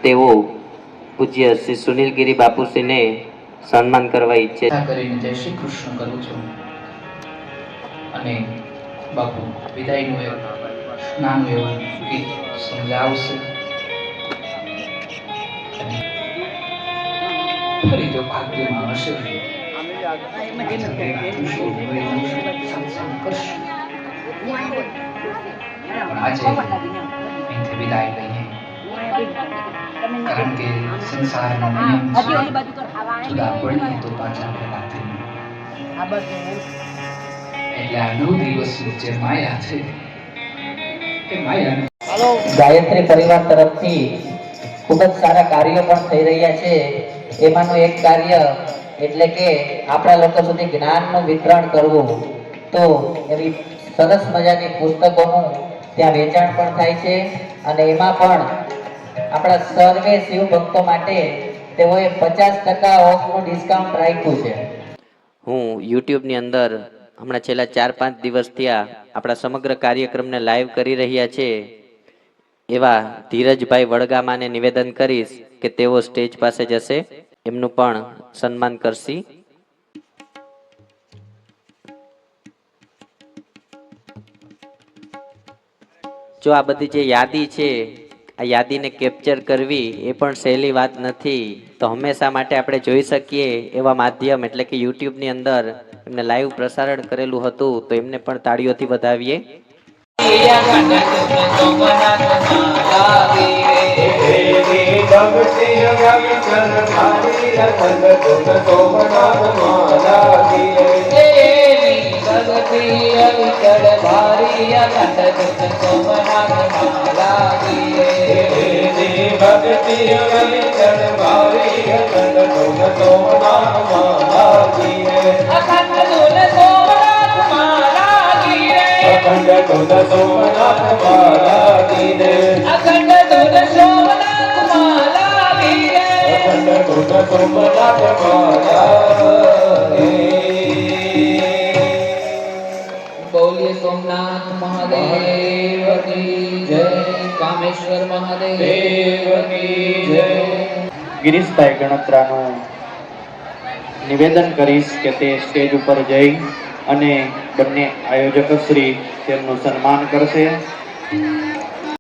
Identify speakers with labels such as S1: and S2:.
S1: તેઓ પૂજ્ય શ્રી સુનિલગીરી બાપુશ્રીને સન્માન કરવા ઈચ્છે
S2: કરીને જય શ્રી કૃષ્ણ કરું છું અને બાપુ વિદાયનું એવું નાનું એવું ગીત સમજાવશે. ફરી જો ભાગ્યમાં હશે આજે અહીંથી વિદાય લઈએ, કારણ કે સંસારનો નિયમ છે, જુદા પડીએ તો પાછા આપણે એટલે આ 9 દિવસની જે માયા છે એ માયા.
S3: ગાયત્રી પરિવાર તરફથી ખૂબ જ સારા કાર્યો પણ થઈ રહ્યા છે. એમાંનું એક કાર્ય એટલે કે આપણા લોકો સુધી જ્ઞાનનું વિતરણ કરવું. તો એવી સરસ મજાની પુસ્તકોનું ત્યાં વેચાણ પણ થાય છે અને એમાં પણ આપણા સર્વે શિવ ભક્તો માટે તેઓએ 50% ઓફનું ડિસ્કાઉન્ટ રાખ્યું છે.
S1: હું યુટ્યુબની અંદર હમણાં છેલ્લા 4-5 દિવસથી આપણા સમગ્ર કાર્યક્રમને લાઈવ કરી રહ્યા છે એવા ધીરજભાઈ વડગામાને નિવેદન કરીશ કે તેઓ સ્ટેજ પાસે જશે, એમનું પણ સન્માન કરશી. જો આ બધી જે યાદી છે, આ યાદીને કેપ્ચર કરવી એ પણ સહેલી વાત નથી. તો હંમેશા માટે આપણે જોઈ શકીએ એવા માધ્યમ એટલે કે યુટ્યુબની અંદર એમને લાઈવ પ્રસારણ કરેલું હતું, તો એમને પણ તાળીઓથી વધાવીએ.
S2: બોલીએ સોમનાથ મહાદેવ કી જય, કામેશ્વર મહાદેવ કી જય.
S4: ગિરીશભાઈ ગણત્રાનું નિવેદન કરીશ કે તે સ્ટેજ ઉપર જઈ અને બંને આયોજક શ્રી તેમનું સન્માન કરશે.